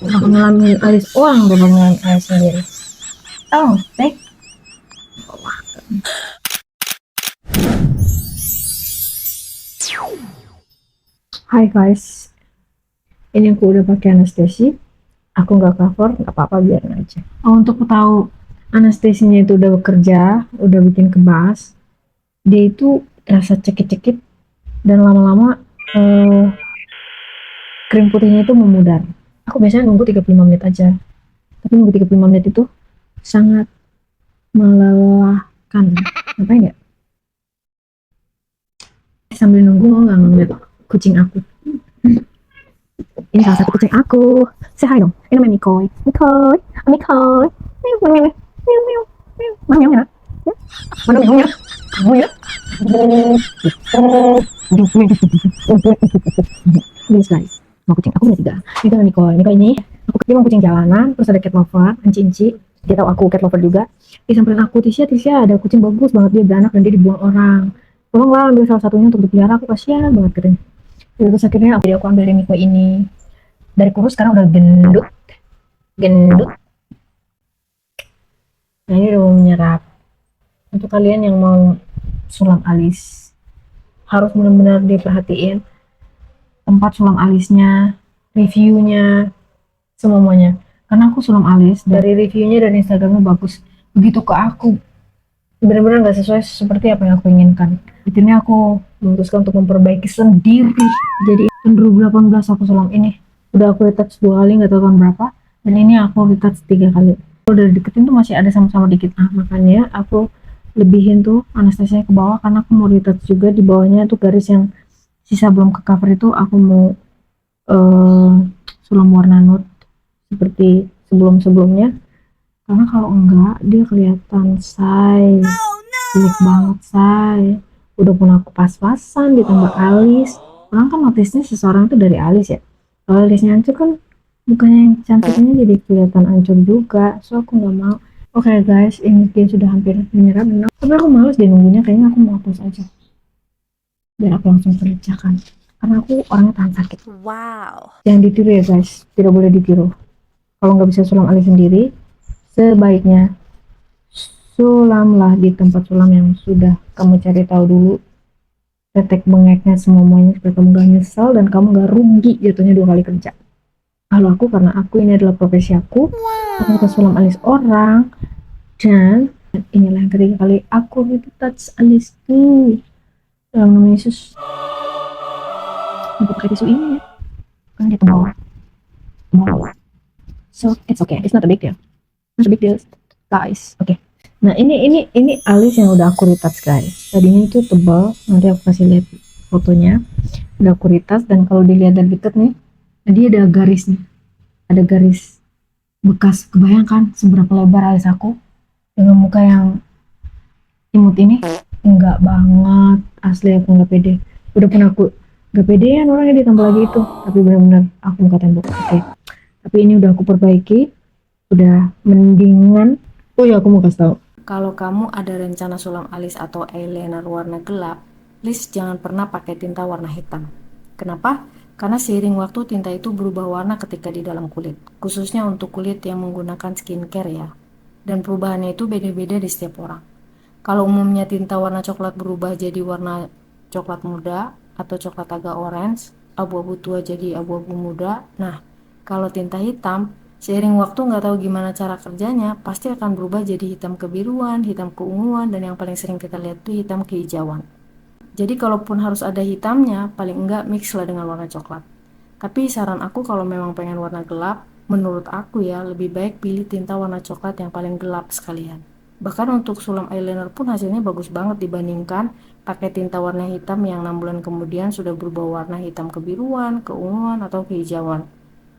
ngalamin alis orang dibandingin alis sendiri. Tahu nggak, Hai guys, ini aku udah pakai anestesi. Aku nggak cover, nggak apa-apa, biarin aja. Oh, untuk tahu anestesinya itu udah bekerja, udah bikin kebas, dia itu rasa cekit-cekit dan lama-lama eh, krim putihnya itu memudar. Aku biasanya nunggu 35 menit aja, tapi nunggu 35 menit itu sangat melelahkan. Ngapain ya? Sambil nunggu mau nggak ngeliat kucing aku? Ini salah satu kucing aku. Say hi dong. Ini namanya Mikoy. Mikoy. Mikoy. Meow, meow, meow, meow, meow, meow. Mana meownya? Mana meownya? Kamu ya? Please guys. Mau kucing aku punya tiga. Ini kan Mikoy. Mikoy ini dia mau kucing jalanan. Terus ada cat lover, Anci-Inci. Dia tahu aku cat lover juga. Dia samperin aku, Tisha, Tisha, ada kucing bagus banget, dia beranak dan dia dibuang orang. Tolonglah ambil salah satunya untuk dipelihara, aku kasihan banget katanya. Terus akhirnya aku ambil Mikoy ini. Dari kurus sekarang udah gendut, gendut. Nah, ini udah mau menyerap. Untuk kalian yang mau sulam alis, harus benar-benar diperhatiin tempat sulam alisnya, reviewnya, semuanya. Karena aku sulam alis, dari reviewnya dan Instagramnya bagus. Begitu ke aku, benar-benar nggak sesuai seperti apa yang aku inginkan. Akhirnya aku memutuskan untuk memperbaiki sendiri. Jadi tahun 2018 aku sulam ini. Udah aku retouch 2 kali, nggak tahu tahun berapa. Dan ini aku retouch 3 kali. Kalau dari deketin tuh masih ada sama-sama dikit. Nah, makanya aku lebihin tuh anestesinya ke bawah karena aku mau retouch juga di bawahnya tuh garis yang sisa belum ke cover itu aku mau uh, sulam warna nude seperti sebelum-sebelumnya, karena kalau enggak dia kelihatan say, jelek banget say. Udah pun aku pas-pasan ditambah alis, orang kan notisnya seseorang tuh dari alis ya. Kalau alisnya hancur kan bukannya yang cantiknya jadi kelihatan hancur juga, so aku nggak mau. Oke guys, ini dia sudah hampir menyerap, tapi aku males deh nunggunya, kayaknya aku mau hapus aja biar aku langsung kerjakan karena aku orangnya tahan sakit. Wow. Jangan ditiru ya guys, tidak boleh ditiru. Kalau nggak bisa sulam alis sendiri, sebaiknya sulamlah di tempat sulam yang sudah kamu cari tahu dulu tetek bengeknya semuanya, supaya kamu gak nyesel dan kamu gak rugi jatuhnya 2 kali kerja. Kalau aku, karena aku ini adalah profesi aku suka sulam alis orang, dan inilah yang ketiga kali aku itu touch alisku. Dalam nama Yesus, aku pakai tisu ini ya, kan dia tebal, so it's okay, it's not a big deal, not a big deal guys. Oke, nah ini alis yang udah aku retouch guys. Tadinya itu tebal, nanti aku kasih lihat fotonya. Udah aku retouch, dan kalau dilihat dari deket nih, nah dia ada garis nih, ada garis bekas. Kebayangkan seberapa lebar alis aku dengan muka yang imut ini? Enggak banget, asli aku nggak pede. Udah pernah aku nggak pedean orangnya, ditambah lagi itu, tapi benar-benar aku muka tembok. Oke, tapi ini udah aku perbaiki, udah mendingan. Oh ya, aku mau kasih tahu, Kalau kamu ada rencana sulam alis atau eyeliner warna gelap, please jangan pernah pakai tinta warna hitam. Kenapa? Karena seiring waktu tinta itu berubah warna ketika di dalam kulit, khususnya untuk kulit yang menggunakan skincare ya. Dan perubahannya itu beda-beda di setiap orang. Kalau umumnya tinta warna coklat berubah jadi warna coklat muda atau coklat agak orange, abu-abu tua jadi abu-abu muda. Nah, kalau tinta hitam, seiring waktu nggak tahu gimana cara kerjanya, pasti akan berubah jadi hitam kebiruan, hitam keunguan, dan yang paling sering kita lihat tuh hitam kehijauan. Jadi kalaupun harus ada hitamnya, paling enggak mix lah dengan warna coklat. Tapi saran aku kalau memang pengen warna gelap, menurut aku ya lebih baik pilih tinta warna coklat yang paling gelap sekalian. Bahkan untuk sulam eyeliner pun hasilnya bagus banget dibandingkan pakai tinta warna hitam yang 6 bulan kemudian sudah berubah warna hitam kebiruan, keunguan, atau kehijauan.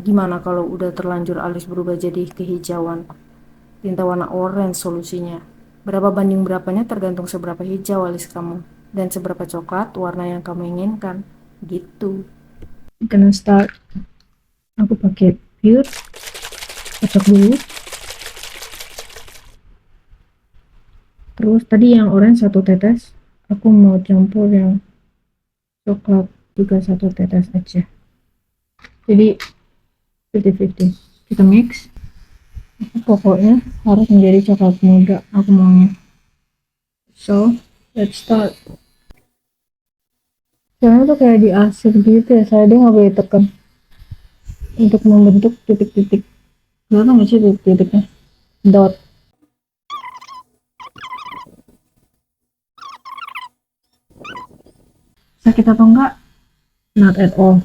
Gimana kalau udah terlanjur alis berubah jadi kehijauan? Tinta warna orange solusinya. Berapa banding berapanya tergantung seberapa hijau alis kamu dan seberapa coklat warna yang kamu inginkan. Gitu. gonna start. Aku pakai pure, kocok dulu. Terus tadi yang orange 1 tetes, aku mau campur yang coklat juga 1 tetes aja. Jadi 50-50. kita mix. Pokoknya harus menjadi coklat muda aku maunya. So let's start. Caranya tuh kayak diasir gitu ya, saya dia nggak boleh tekan untuk membentuk titik-titik. Kelihatan nggak sih titik-titiknya? Dot. Sakit atau enggak? Not at all.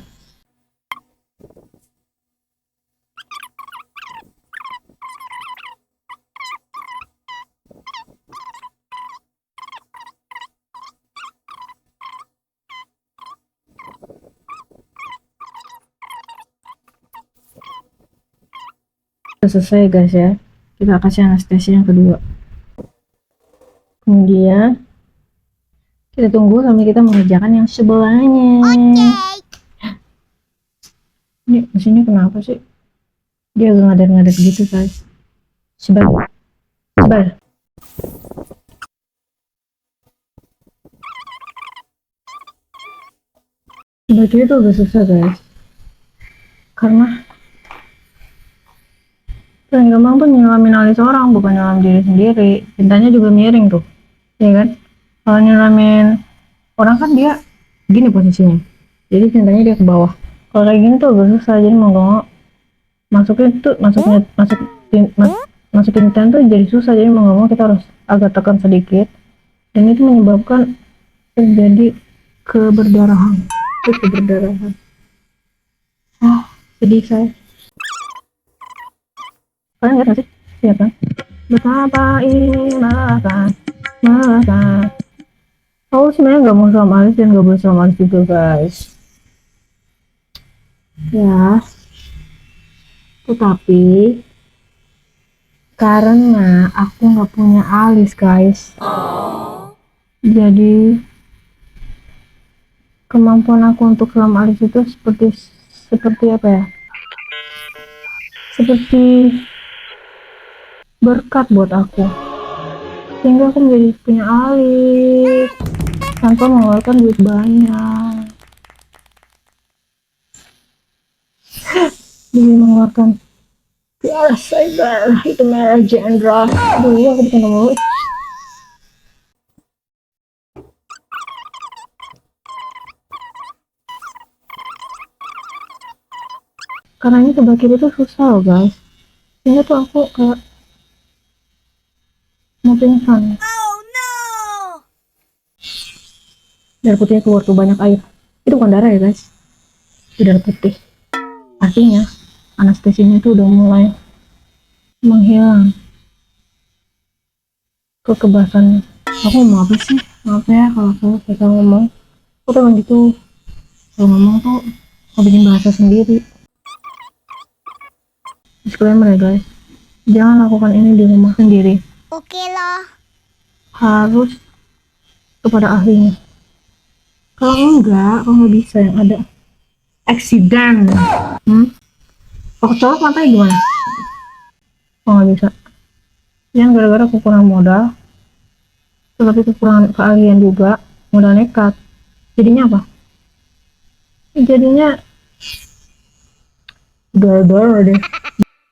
Udah selesai guys ya. Kita kasih anestesi yang kedua. Kemudian kita tunggu sampai kita mengerjakan yang sebelahnya. Ini mesinnya kenapa sih? Dia agak ngadet-ngadet gitu guys. Sebar. Sebetulnya itu agak susah guys. Karena paling gampang tuh nyelamin alis orang, bukan nyelam diri sendiri. Tintanya juga miring tuh, ya kan? Kalau nyelamin orang kan dia gini posisinya, jadi tintanya dia ke bawah. Kalau kayak gini tuh agak susah, jadi mau gak mau masukin tinta tuh jadi susah, jadi mau gak mau kita harus agak tekan sedikit, dan itu menyebabkan terjadi keberdarahan. Sedih saya. Kalian lihat gak sih? Iya kan? Betapa ini melelahkan. Aku sebenarnya nggak mau sulam alis dan nggak boleh sulam alis juga guys. Ya, tetapi karena aku nggak punya alis guys, jadi kemampuan aku untuk sulam alis itu seperti apa ya? Seperti berkat buat aku, sehingga aku menjadi punya alis tanpa mengeluarkan duit banyak. Jadi mengeluarkan biasa itu merah Jendra. Aduh, aku bukan ngomong. Karena ini sebelah kiri itu susah loh guys, sehingga tuh aku kayak mau pingsan. Darah putihnya keluar tuh banyak air. Itu bukan darah ya guys, itu darah putih. Artinya anestesinya itu udah mulai menghilang kekebasannya. Aku mau apa sih? Maaf ya kalau aku kita ngomong, aku tuh gitu. Kalau ngomong tuh mau bikin bahasa sendiri. Disclaimer ya guys, jangan lakukan ini di rumah sendiri. Oke lah. Harus kepada ahlinya. Kalau nggak bisa, yang ada accident. Kalau colok matanya gimana? Oh nggak bisa. Yang gara-gara kekurangan modal, tetapi kekurangan keahlian juga, modal nekat. Jadinya apa? Jadinya gagal deh.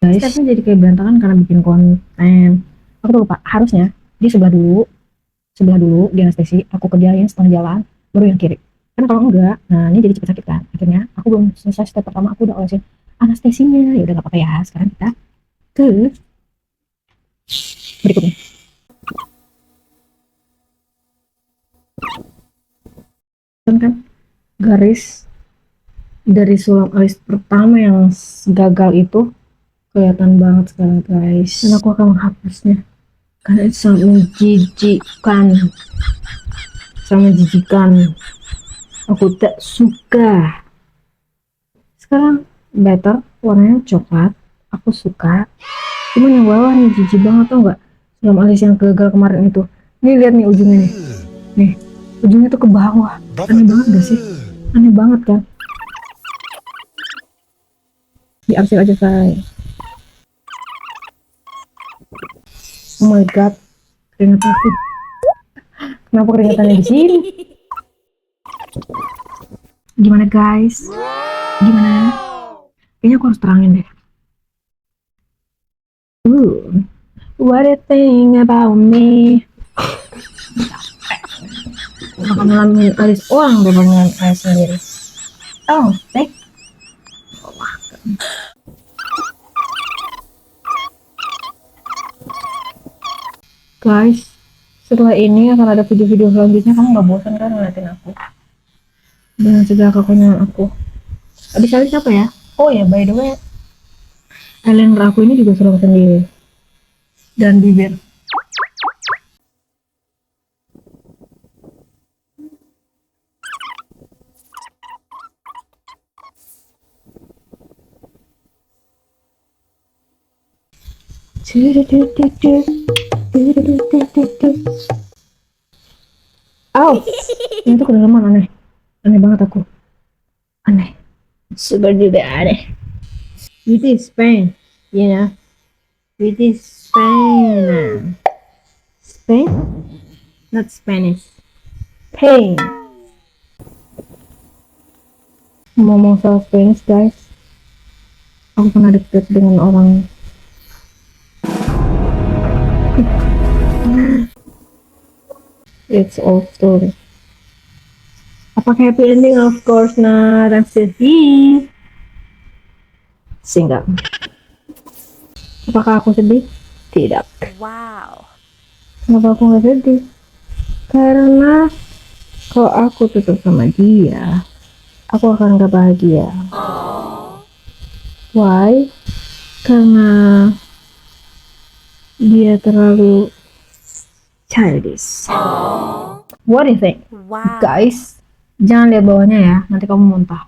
Guys, tapi jadi kayak berantakan karena bikin konten. Aku tuh lupa, harusnya di sebelah dulu di anestesi, aku kerjain setengah jalan, baru yang kiri. Kan kalau enggak, nah ini jadi cepet sakit kan. Akhirnya aku belum selesai step pertama, aku udah olesin anestesinya. Ya udah gak apa-apa ya. Sekarang kita ke berikutnya. Kan garis dari sulam alis pertama yang gagal itu kelihatan banget sekarang guys, dan aku akan menghapusnya karena itu sangat menjijikan, aku tak suka. Sekarang better, warnanya coklat, aku suka. Cuman yang bawah nih jijik banget, tau nggak? Sulam alis yang gagal kemarin itu, nih lihat nih ujungnya nih ujungnya tuh ke bawah. Aneh banget gak sih? Aneh banget kan? Diarsir aja say. Oh my god, keringetan aku. Kenapa keringetannya di sini? Gimana guys? Gimana? Kayaknya aku harus terangin deh. Ooh, what a thing about me. Makan ngalamin alis orang daripada ngalamin alis sendiri. Oh, teh. Guys, setelah ini akan ada video-video selanjutnya. Kamu gak bosan kan ngeliatin aku dengan segala kekonyolan aku? Abis alis siapa ya? Oh ya, by the way, eyeliner aku ini juga sulam sendiri. Dan bibir. Aw, ini tuh kedalaman aneh. Aneh banget aku. Aneh. Super duper aneh. It is Spain, you know. It is Spain. Spain? Not Spanish. Pain. Ngomong soal Spanish, guys. Aku pernah deket dengan orang. It's old story. Apakah happy ending? Of course not. I'm still here. Single. Apakah aku sedih? Tidak. Wow. Kenapa aku nggak sedih? Karena kalau aku tutup sama dia, aku akan gak bahagia. Why? Karena dia terlalu childish. What do you think? Wow. Guys, jangan lihat bawahnya ya, nanti kamu muntah.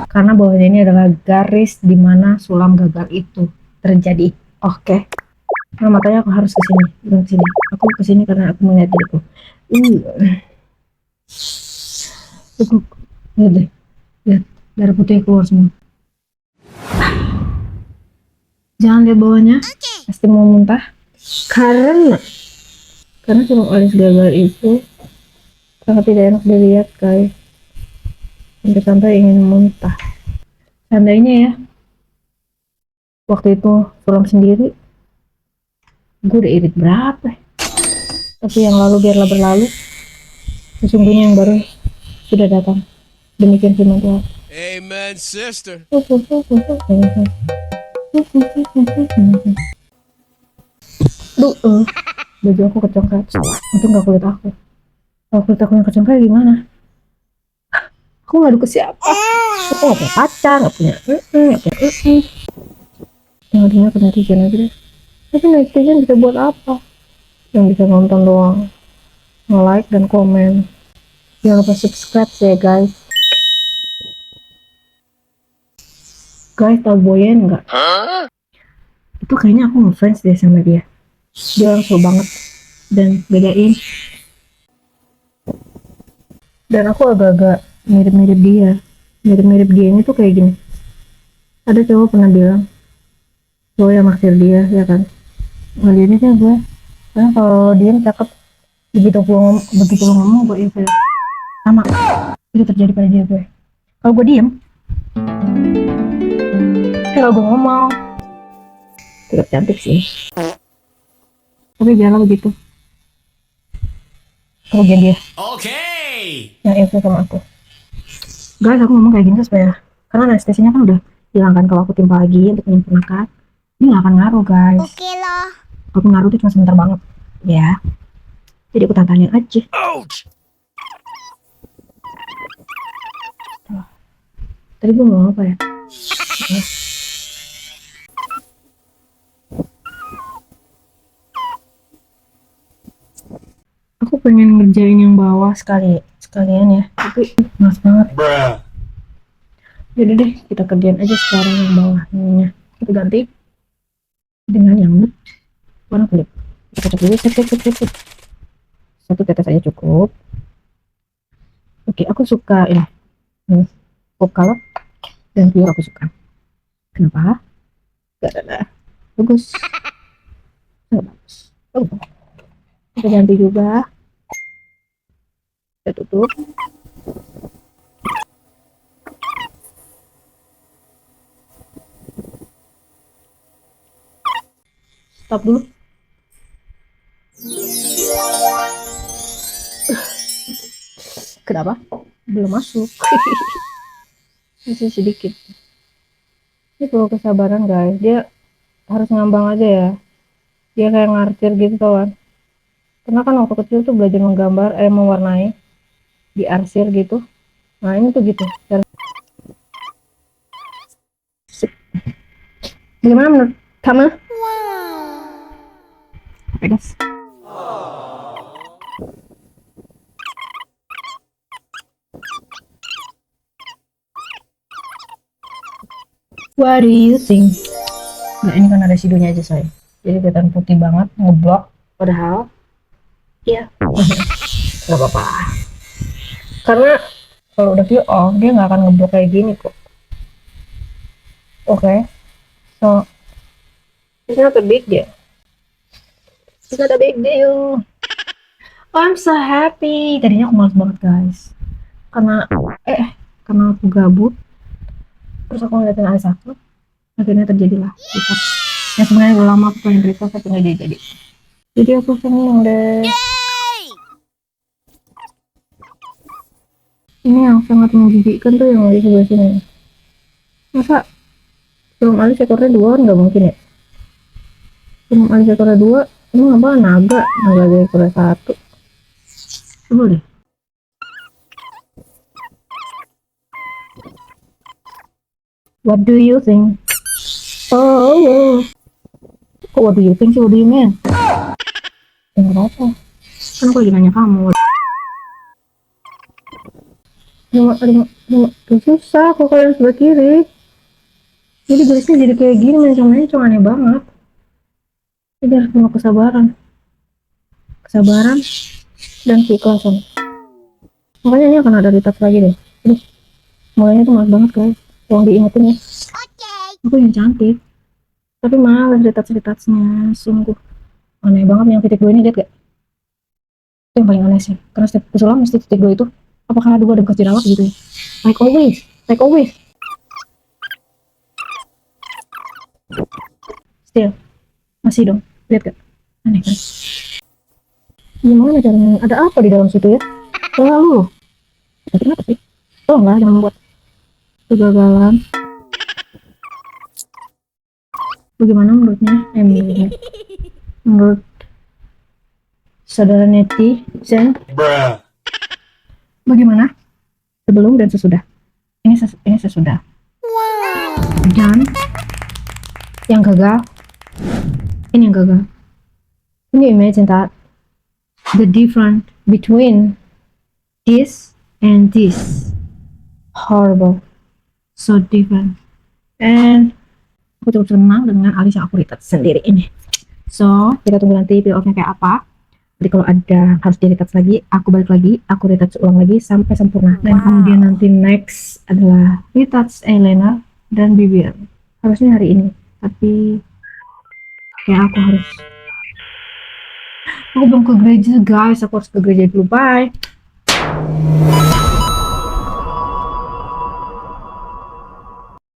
Karena bawahnya ini adalah garis di mana sulam gagal itu terjadi. Oke. Nah, makanya aku harus kesini, bukan kesini. Aku kesini karena aku melihat diriku. Lihat deh, lihat darah putih keluar semua. Jangan lihat bawahnya, pasti mau muntah. Karena sulam alis gagal itu sangat tidak enak dilihat, guys. Sampai-sampai ingin muntah. Seandainya ya, waktu itu sulam sendiri, gue udah irit berapa ya? Tapi yang lalu biarlah berlalu, sesungguhnya yang baru sudah datang. Demikian firman Tuhan. Amen, sister. Duh, baju aku kecongkak. Untung gak kulit aku. Kalau kulit aku yang kecongkak gimana? Aku ngadu ke siapa? Aku gak punya pacar, gak punya Tinggal ke netizen aja deh. Tapi netizen bisa buat apa? Yang bisa nonton doang, nge-like dan komen. Jangan lupa subscribe ya guys. Guys, tau Boyen nggak? Itu kayaknya aku ngefans deh sama dia. Dia orang seru banget dan bedain. Dan aku agak-agak mirip-mirip dia. Mirip-mirip dia ini tuh kayak gini. Ada cowok pernah bilang, cowok yang naksir dia, ya kan? Ngeliatnya gue, karena kalau dia cakep, begitu lo ngomong gue itu sama. Itu terjadi pada dia gue. Kalau gue diem, kalau gue ngomong, tetap cantik sih. Tapi biarlah begitu. Kemudian dia yang info sama aku. Guys, aku ngomong kayak gini tuh supaya, karena anestesinya kan udah hilangkan. Kalau aku timpa lagi untuk menyempurnakan, ini gak akan ngaruh guys. Oke loh. Aku ngaruh tuh cuma sebentar banget ya. Jadi aku tantangin aja. Tadi gue mau apa ya? Aku pengen ngerjain yang bawah sekalian ya, tapi males banget. Jadi deh, kita kerjain aja sekarang yang bawahnya. Kita ganti dengan yang warna kulit. Kita cocok dulu, sip. Satu tetes aja cukup. Oke, aku suka ini pop color dan pure aku suka. Kenapa? Gak ada. Bagus. Bagus. Kita ganti juga. Kita tutup. Stop dulu. Kenapa? Belum masuk. Masih sedikit. Ini perlu kesabaran guys. Dia harus ngambang aja ya. Dia kayak ngartir gitu kan. Karena kan waktu kecil tuh belajar menggambar, mewarnai di arsir gitu. Nah ini tuh gitu. Gimana menurut kamu? Oke guys. What do you think? Nah ini kan ada residunya aja saya. Jadi kelihatan putih banget, ngeblok. Padahal, iya, nggak apa-apa. Karena kalau udah peel off, dia nggak akan ngeblok kayak gini kok. Oke, so it's not a big deal. It's not a big deal. Oh, I'm so happy. Tadinya aku malas banget guys. Karena aku gabut. Terus aku ngeliatin alis aku. Akhirnya terjadilah recap. Ya sebenarnya udah lama aku pengen recap tapi nggak jadi. Jadi aku seneng deh. Ini yang sangat menjijikkan tuh yang di sebelah sini. Masa belum alis ekornya 2 nggak mungkin ya? Belum alis ekornya 2, ini apa naga ada ekornya 1. Coba deh. What do you think? Oh. Kok what do you think sih? What do you mean? Ya nggak apa-apa. Kan aku lagi nanya kamu. Aduh, susah kok kalian sebelah kiri. Jadi garisnya jadi kayak gini, mencong-mencong, aneh banget. Jadi harus punya kesabaran dan keikhlasan. Makanya ini akan ada retouch lagi deh. Aduh, mulainya tuh males banget guys. Tolong diingetin ya. Aku yang cantik, tapi males retouchnya. Sungguh aneh banget yang titik 2 ini, lihat gak? Itu yang paling aneh sih. Karena setiap pesulap mesti titik 2 itu. Apakah ada bekas jerawat gitu ya? Like always. Still, masih dong. Lihat gak? Aneh kan? Gimana caranya? Ada apa di dalam situ ya? Lalu, kenapa sih? Tolonglah jangan membuat kegagalan. Bagaimana menurutnya? Menurut saudara netizen, bagaimana sebelum dan sesudah? Ini sesudah. Dan yang gagal, ini yang gagal. Can you imagine that? The difference between this and this. Horrible. So different. And aku cukup senang dengan alis yang aku retouch sendiri ini. So, kita tunggu nanti peel off-nya kayak apa. Nanti kalau ada harus di retouch lagi, aku balik lagi, aku retouch ulang lagi sampai sempurna. Dan kemudian nanti next adalah retouch eyeliner dan bibir. Harusnya hari ini, tapi kayak aku belum ke gereja guys, aku harus ke gereja dulu, bye.